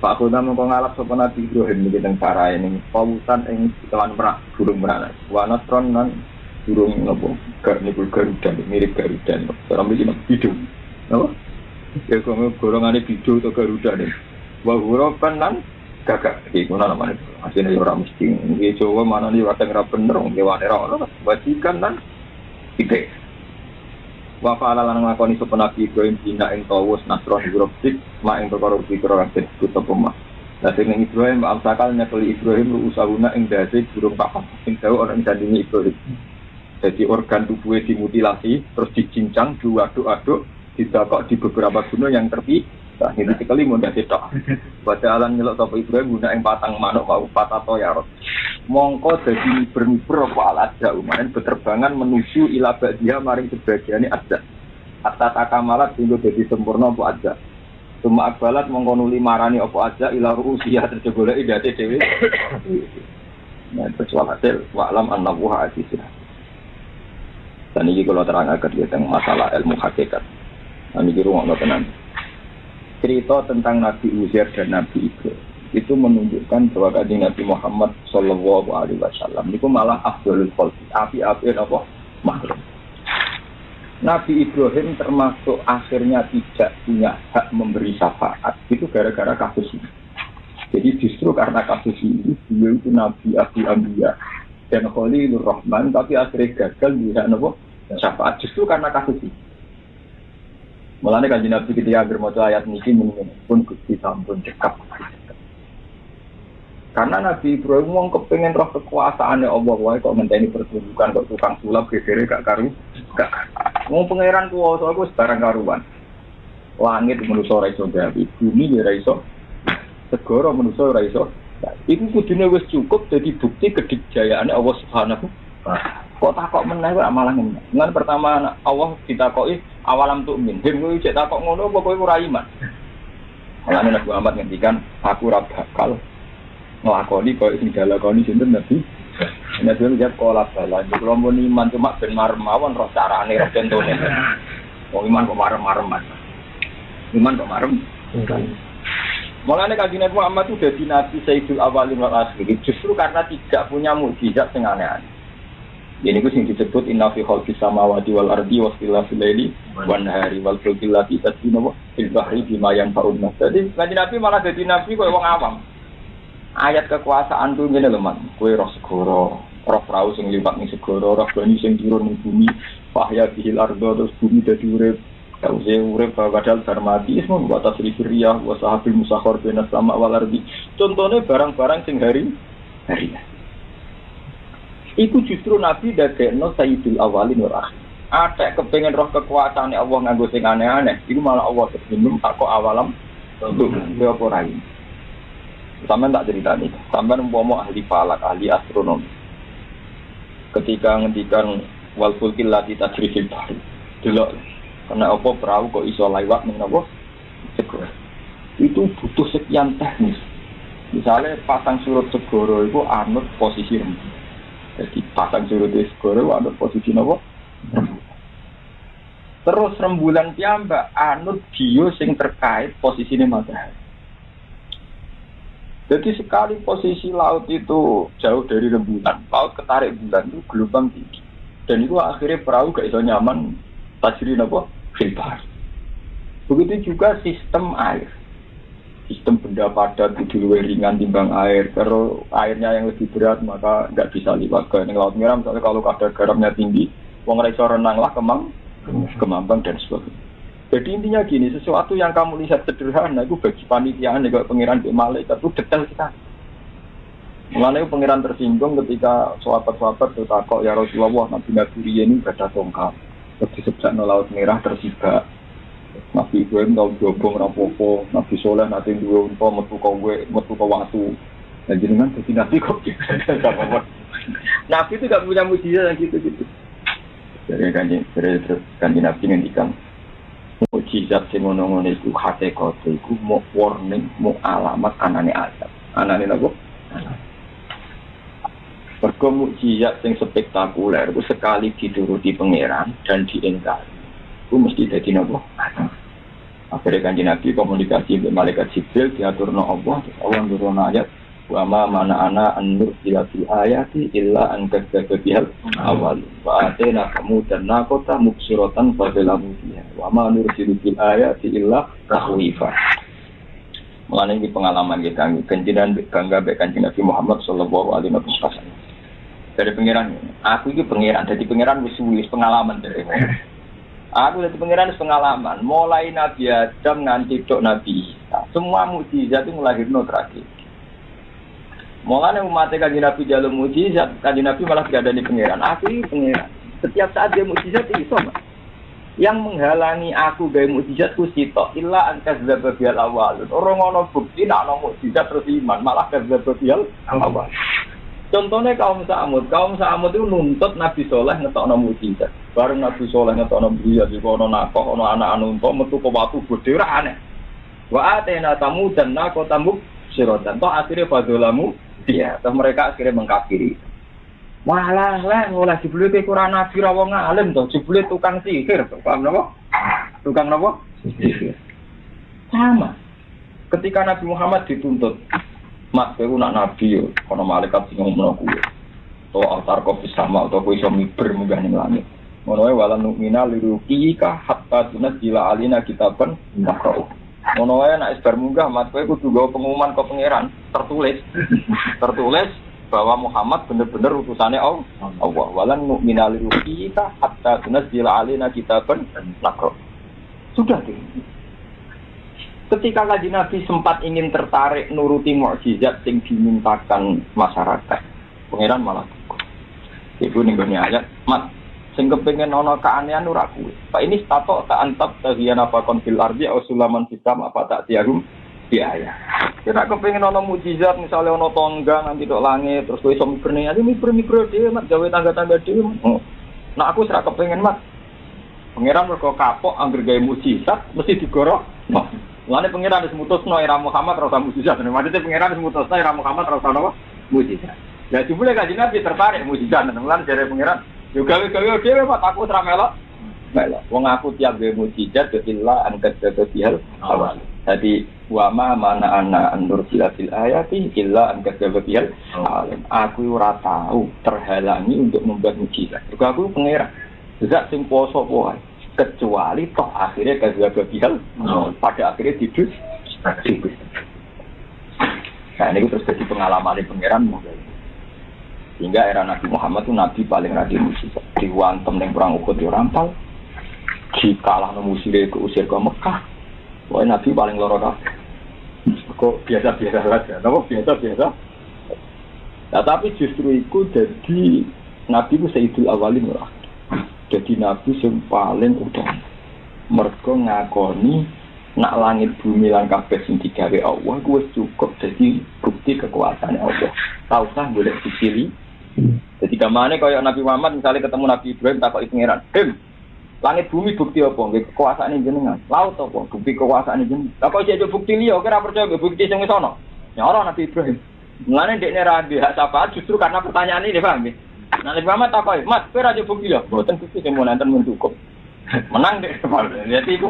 Pak Khuda mengko ngalap sapa Nabi Ibrahim iki teng parae ning pawutan ing kewan merak burung merak. Wa nasron nan burung napa garniku garuda mirip garuda. Ora mesti bidu. Napa? Ya kok golongane bidu atau garuda nih. Wa hurapan lan gagak iku namane. Asline ora mesti. Iki Jawa manane wateng ra bener wong kewane ra ono. Bajikan lan ide. Wa fa'ala lan ngakoni sapa Nabi Ibrahim dina ing tawus nasron grobsik mak ing perkara pikira kabeh kutha pemah. Lah sing Ibrahim amsakal nyekeli Ibrahim usahuna ing dase burung papat sing dawa ana ing sandinge Ibrahim. Jadi organ tubuhnya dimutilasi terus dicincang diaduk-aduk didakok di beberapa gunung yang terpisah. Ini sekali mudah cetok. Badalan nyelok sapa Ibrahim guna ing patang manuk mau patato ya roh. Mongko dadi berniber apa aladza umain beterbangan menuju ila ba'diha maring sebagiane adza. Hatta takamalat hingga dadi sempurna apa adza. Cuma akbalat mongko nuli marani apa adza ila ru'usiyah terjebole idate dhewe. Nah, persoalan wa'lam annahu hadisah. Dan ini kalau terangkan tentang masalah ilmu hakikat. Ini kira nggak tenan. Cerita tentang Nabi Uzair dan Nabi Ibrahim itu menunjukkan bahwa kanjeng Nabi Muhammad Sallallahu Alaihi Wasallam itu malah afdalul khalqi, api-api apa makhluk. Nabi Ibrahim termasuk akhirnya tidak punya hak memberi syafaat itu gara-gara kasus ini. Jadi justru karena kasus ini beliau itu Nabi Abu Anbiya dan Khalilur Rahman, tapi akhirnya gagal bisa nopo syafaat justru karena kasus ini. Mulane kanjeng Nabi ketika bermaca ayat niki menunggu pun Gusti sampun cekap. Karena Nabi Ibrahim wong kepengin roh kekuasaane Allah wae kok ngenteni pertunjukan kok tukang sulap gegere gak karu. Gak. Wong pangeran kuwasa iku barang karuan. Langit manusa ora iso gawe, bumi ora iso. Segara manusa ora iso. Iku kudune wis cukup dadi bukti kedikjayaane Allah Subhanahu wa taala. Kok takok meneh kok malah ngene. Ngan pertama Allah ditakoki awalam tu'min. Hem kowe cek takok ngono apa kowe ora iman. Mulane Nabi Muhammad ngendikan aku ora bakal nglakoni koyo sing dilakoni sinten Nabi. Nabi njawab kala bala. Kulo mun iman cuma ben marem mawon roh carane roh contone. Wong iman kok marem-marem. Iman kok marem. Mulane kanjeng Nabi Muhammad itu dadi nabi Sayyidul Awwalin wal Akhirin justru karena tidak punya mukjizat sing aneh-aneh. Ini ku sing disebut inna fi khalqis samawati wal ardi wastilafil laili wan nahari wal fulki allati tasbinu fil bahri bima yanfa'un nas. Jadi kanjeng Nabi malah dadi nabi koyo wong awam. Ayat kekuasaan tuh ngene lho, Man. Kowe roh segara, roh prau sing liwat ning segara, roh bani sing turun ning bumi, fahya bihil ardo terus bumi dadi urip. Kause urip padahal darmati semua buat tasrifiyah wa sahabil musakhkhar bainas sama wal ardi. Contone barang-barang sing hari. Iku justru Nabi dadekno Sayyidul Awwalin wal Akhirin. Atek kepengen roh kekuasaane Allah nganggo sing aneh-aneh, iku malah Allah tersinggung tak kok awalam untuk apa ora iki. Sampeyan tak ceritani, sampeyan umpama ahli falak, ahli astronomi. Ketika ngendikan wal fulkil lati tajrifil bahri. Delok karena apa perahu kok iso liwat ning napa? Segara. Itu butuh sekian teknis. Misalnya pasang surut segara itu anut posisi rembulan. Jadi pasang surut segara anut posisi napa? Terus rembulan piyambak anut bio sing terkait posisine matahari. Jadi sekali posisi laut itu jauh dari rembulan, laut ketarik bulan itu gelombang tinggi. Dan itu akhirnya perahu gak iso nyaman tajri napa? Filbar. Begitu juga sistem air. Sistem benda padat itu lebih ringan timbang air. Kalau airnya yang lebih berat maka nggak bisa liwat ke laut merah. Misalnya kalau kadar garamnya tinggi, wong ora iso renang lah kemambang dan sebagainya. Jadi intinya gini, sesuatu yang kamu lihat sederhana itu bagi panitiaan juga pengiran di malaikat itu detail sekali. Mulanya pengiran tersinggung ketika sahabat-sahabat bertakok ya Rasulullah Nabi ini berada tongkat. Terus disebut laut merah tersibak. Nabi Ibrahim tahu dobong rapopo, Nabi Soleh nanti dua unta metu ke watu. Dan jenengan jadi Nabi kok gitu. Nabi itu gak punya mujizat yang gitu-gitu. Dari kanjeng Nabi ngendikan mujizat sing ngono-ngono iku hakikat iku mau warning, mau alamat anane azab. Anane napa? Mergo mukjizat sing spektakuler itu sekali dituruti pangeran dan diingkari. Itu mesti dadi napa? Akhirnya Kanjeng Nabi komunikasi dengan malaikat Jibril diaturno Allah, Allah nurun ayat wa ma mana ana an-nur ila fi ayati illa an kadzdzaba bihal awal wa atena kamu dan nakota mubsiratan fadlamu biha wa ma nursilu bil ayati illa tahwifa. Mulane iki pengalaman kita kenjinan bangga be Kanjeng Nabi Muhammad sallallahu alaihi wasallam. Dari pangeran, aku iki pangeran, dadi pangeran wis pengalaman dari aku dadi pangeran wis pengalaman, mulai Nabi Adam nganti tok Nabi Isa. Semua mukjizat itu nglahirno tragedi. Mulane umat Kanjeng Nabi jaluk mukjizat, Kanjeng Nabi malah diadani pangeran. Aku iki pangeran. Setiap saat dia mukjizat iso, Mas. Yang menghalangi aku gawe mukjizatku sitok illa an kadzdzaba bil awal. Ora ngono bukti nek ana mukjizat terus iman, malah kadzdzaba bil awal. Contohnya kaum Samud itu nuntut Nabi Soleh ngetokno mukjizat. Bareng Nabi Soleh ngetokno mukjizat iku ana nakok, ana anak unta metu ke watu gedhe ora aneh. Wa atena tamu dan nako tamu sirotan. Toh akhirnya fadzolamu dia, terus mereka akhirnya mengkafiri. Walah oleh jebule kurang nabi ra wong alim to, jebule tukang sihir, paham napa? Tukang napa? Sihir. Sama. Ketika Nabi Muhammad dituntut, Mas kowe nak nabi yo, ana malaikat sing ngomong kuwi. To altar kopi sama atau kowe iso miber munggah ning langit. Ngono wae wala nu'mina liruqika hatta tunzila alina kitaban naqra'u. Ngono wae nek isbar munggah mat kowe kudu gawa pengumuman ke pangeran tertulis bahwa Muhammad benar-benar utusannya Allah. Walan nu'mina liruqika hatta tunzila alina kitaban naqra'u. Sudah tuh. Ketika Kanjeng Nabi sempat ingin tertarik nuruti mukjizat yang dimintakan masyarakat, pangeran malah gugur. Ibu ning gone ayat, "Mat, sing kepengin ana keanehan ora kuwe. Pak ini statok ta antap tahiyana fakon fil ardi aw sulaman sistem apa tak tiarum biaya." Kira kepengin ana mukjizat misalnya ana tangga nanti tok langit terus kowe iso mibrene, ali mikro dhewe mat gawe tangga-tangga dhewe. Nah aku ora kepengin mat. Pangeran mergo kapok anggere gawe mukjizat mesti digorok. Mulane pangeran wis mutusno era Muhammad ora usah mukjizat. Maksudnya pangeran wis mutusno era Muhammad ora usah napa? Mukjizat. Lah dibule Kanjeng Nabi tertarik mukjizat. Mulane jare pangeran, yo gawe-gawe dhewe Pak aku ora melok. Melok. Wong aku tiap gawe mukjizat illa an kadzdzaba bihal awal. Jadi wa ma mana ana an-nur fil ayati illa an kadzdzaba bihal awal. Aku ora tahu terhalangi untuk membuat mukjizat. Aku pangeran. Zat sing poso wae. Kecuali toh akhirnya kadzdzaba bihal pada akhirnya tidur. Nah ini terus jadi pengalaman di pangeran sehingga era Nabi Muhammad itu Nabi paling rajin mukjizat. Diwantem ning perang Uhud yo rampal, dikalahno musyrik usir ke Mekah. Wah Nabi paling loro kabeh. Kok biasa-biasa saja, napa biasa-biasa. Nah tapi justru itu jadi Nabi itu sayyidul awalin ora. Jadi Nabi yang paling utama. Mergo ngakoni nak langit bumi lan kabeh sing digawe Allah kuwi cukup jadi bukti kekuasaan Allah. Ta usah golek sisili. Jadi gamane kaya Nabi Muhammad misalnya ketemu Nabi Ibrahim takoki pangeran, langit bumi bukti apa? Nggih kekuasaane jenengan. Laut apa? Bukti kekuasaane jenengan. Lah kok iki bukti liya kira percaya bukti sing wis ana. Nyoro Nabi Ibrahim. Mulane dekne ra ndek hak syafaat justru karena pertanyaan ini, paham nggih? Nah, Nabi Muhammad takoki, "Mas, kowe ra bukti ya?" Mboten bukti sing mun enten mun cukup. Menang deh. Jadi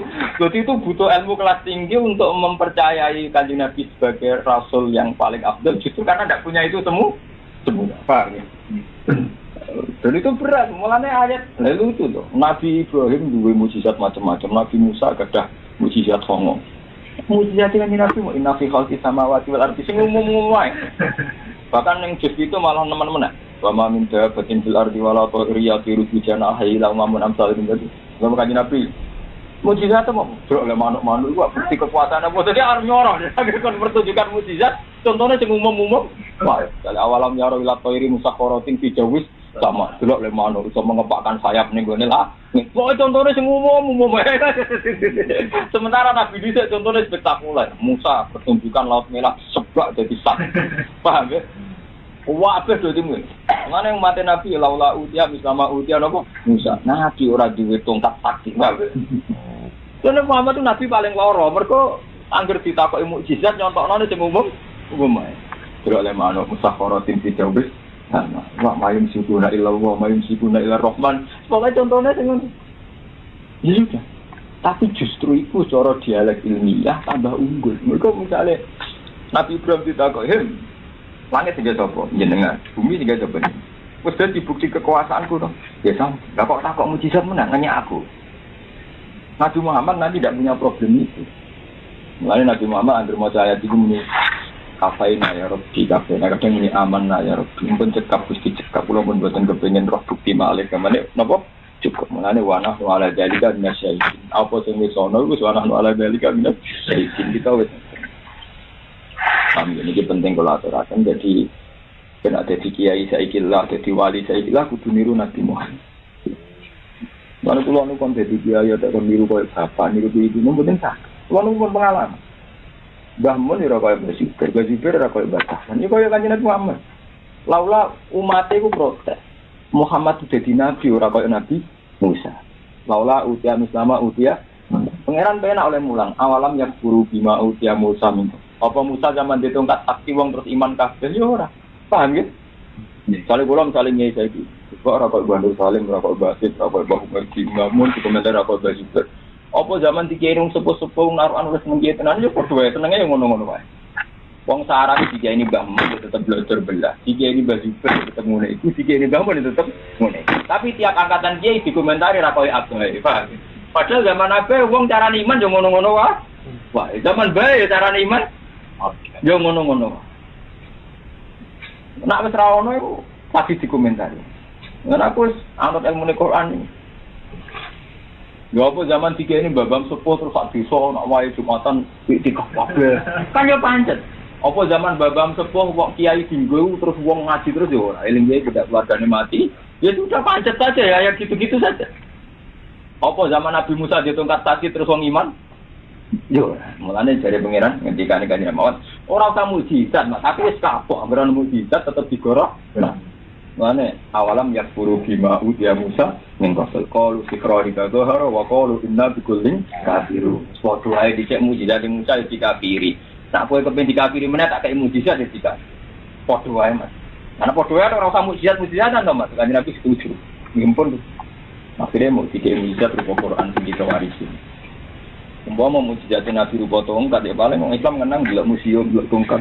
itu butuh ilmu kelas tinggi untuk mempercayai Kanjeng Nabi sebagai rasul yang paling afdal justru karena tidak punya itu semua. Paham ya? Dan itu berat. Mulanya ayat lalu itu tuh. Nabi Ibrahim duwe mukjizat macam-macam. Nabi Musa gadah mukjizat songo. Mukjizat Kanjeng Nabi mau inna fi khalqis samawati wal ardi sing umum wae. Bahkan yang juz itu malah teman-teman. Wa ma min dabatin fil ardi wala ta'riyati rujana ila mamun amsal itu tadi. Lalu Kanjeng Nabi mukjizat apa? Bro le manuk-manuk iku bukti kekuasaan apa? Jadi arep nyoro kan pertunjukan mukjizat. Contohnya sing umum-umum. Wah, dari awalam yaro ila tayri musakharatin fi jawis sama delok le manuk iso mengepakkan sayap ning gone lah. Pokoke contohnya sing umum-umum. Sementara Nabi dhisik contohnya spektakuler. Musa pertunjukan laut merah sebak jadi sak. Paham ya? Wah, apa itu timu? Mana yang mati Nabi laula utia misalnya utia nopo Musa. Nabi ora duwe tongkat sakti, wae. Karena Muhammad itu Nabi paling loro. Mergo angger ditakoki mukjizat nyontokno sing umum ae. Delok le manuk musakharatin fi jawis sama. Wa mayum sikuna illa wa mayum sikuna illa rahman. Pokoknya contohnya dengan ya sudah. Tapi justru itu cara dialek ilmiah tambah unggul. Mereka misalnya Nabi Ibrahim ditakoki, langit sing sapa? Jenengan. Bumi sing sapa? Wis dadi bukti kekuasaanku to. Ya sam, lah kok takok mujizat menang nanya aku. Nabi Muhammad nanti tidak punya problem itu. Mulai Nabi Muhammad angger maca ayat iki muni kafaina ya Rabbi kafaina kadang ini aman ya Rabbi. Mumpun cekap Gusti cekap kula pun boten kepengin roh bukti malih kemane napa cukup mulane wanah wala dalika minasyaitin. Apa sing wis ana wis wanah wala dalika minasyaitin kita wis. Ini penting kalau aturaken jadi kena dadi kiai saiki lah dadi wali saiki lah kudu niru Nabi Muhammad. Lalu kula nu kon dadi kiai tak niru koyo bapak niru ibu mboten sak. Kula nu pun pengalaman. Mbah Mun ora koyo Basibir ora koyo batasan. Iki koyo Kanjeng Nabi Muhammad. Laula umat iku protes. Muhammad dadi nabi ora koyo Nabi Musa. Laula utia mislama utia. Pangeran penak oleh mulang. Awalam yang guru bima utia Musa min. Apa Musa zaman ditongkat sakti wong terus iman kabeh ya ora. Paham ya? Misalnya kula misale nyai saiki. Kok ora koyo Bandung Salim ora koyo Basit ora koyo Bahu Mergi ngamun di komentar ora koyo Basibir. Apa zaman dikirim sepuh-sepuh naruhan wis nggih tenan ya padha wae senenge ya ngono-ngono wae. Wong sarane iki ini Mbah Mun tetep belajar belah. Iki ini Basibir tetep ngene iku, iki ini Mbah Mun tetep ngene. Tapi tiap angkatan kiai dikomentari ra koyo Abdul, paham? Padahal zaman Abe wong carane iman yo ngono-ngono wae. Wah, zaman bae carane iman yo ngono-ngono. Nek wis ra ono iku pasti dikomentari. Nek aku wis anut ilmu Quran iki. Ya apa zaman tiga ini babam sepuh terus sak desa nak wae Jumatan tiga kabeh. Kan yo pancet. Apa zaman babam sepuh kok kiai dinggo terus wong ngaji terus yo ora eling wae tidak keluargane mati. Ya sudah pancet saja ya yang gitu-gitu saja. Apa zaman Nabi Musa ditongkat tadi terus wong iman? Yo, mulane jare pangeran ngendikane kanjeng mawon, ora usah mukjizat, Mas, tapi wis kapok ambaran mukjizat tetep digorok. Nah, mulane awalam yakfuru bima utia Musa min qasul qalu sikrari kadhara wa qalu inna bikullin kafirun. Padha ae dicek mukjizat Musa dikafiri. Sak kowe kepen dikafiri meneh tak kei mukjizat dikafiri. Padha wae, Mas. Karena padha wae ora usah mukjizat-mukjizatan to, Mas. Kanjeng Nabi setuju. Ngimpun. Akhirnya mau dikei mukjizat rupa Quran sing diwarisi. Umpama mujizat Nabi rupa tongkat ya paling wong Islam ngenang delok museum delok tongkat.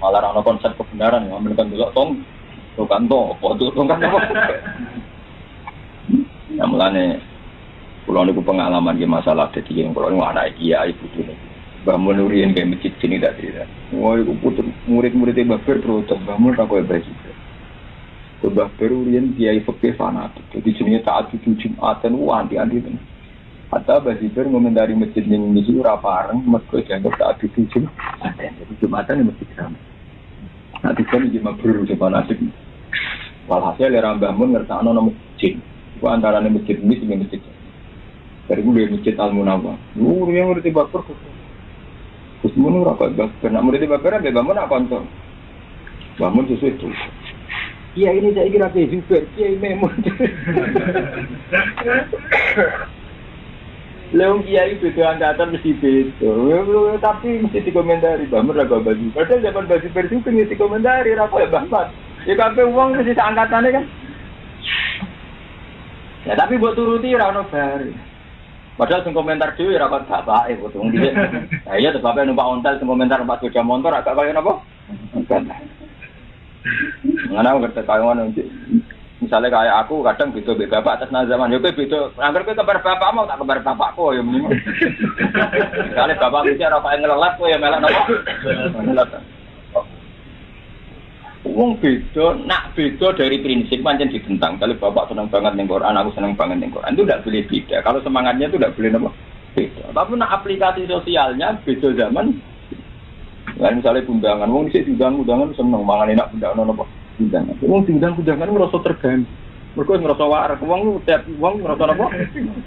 Malah ana konsep kebenaran ya men kan delok tongkat tongkat apa. Ya mulane kula niku pengalaman nggih masalah dadi yen kula niku anak kiai putune. Mbah Mun riyen nggih masjid sini tak dira. Woi putu murid-murid Mbah Ber protes Mbah Mun tak koyo basi. Mbah Peru riyen kiai fikih fanatik. Jadi jenenge taat itu Jumatan anti-anti tenan. Hatta Basibir ngomentari masjid ning iki ora pareng mergo dianggap taat itu Jumatan. Jadi Jumatan masjid ramai. Nah dikon iki mabrur fanatik. Walhasil era Mbah Mun ngertakno nang masjid. Ku antarane masjid ini sing masjid. Dari gue masjid Al-Munawwar. Riyen murid Mbah Ber. Terus mun ora kok kena murid Mbah Ber Mbah Mun nak kanca. Mbah Mun sesuai itu. Iya ini saya kira kayak super, kiai memang. Leung kiai beda angkatan mesti beda. Tapi mesti dikomentari Mbah Mun raga baju. Padahal zaman baju versi kan mesti komentari raga ya Mbah. Ya kabeh wong mesti angkatane kan. Ya tapi buat turuti ora ono bar. Padahal sing komentar dhewe ora kok bapake potong dhisik. Lah iya to bapak numpak ontel sing komentar numpak sepeda motor agak kaya napa? Enggak. Ngana ngerti kaya ngono misalnya kayak aku kadang beda mbek bapak atas zaman yo kowe beda angger kowe kabar bapakmu tak kabar bapakku ya menimu misalnya bapak iki ora kaya ngelelat kowe ya melak napa ngelelat wong beda nak beda dari prinsip pancen ditentang kalau bapak seneng banget ning Quran aku seneng banget ning Quran itu tidak boleh beda kalau semangatnya itu tidak boleh napa beda tapi nak aplikasi sosialnya beda zaman. Lah misalnya undangan, wong dhisik undangan seneng mangan enak undangan apa? Undangan. Wong undangan merasa terganggu. Mergo ngrasa warak, wong tiap wong ngrasa apa?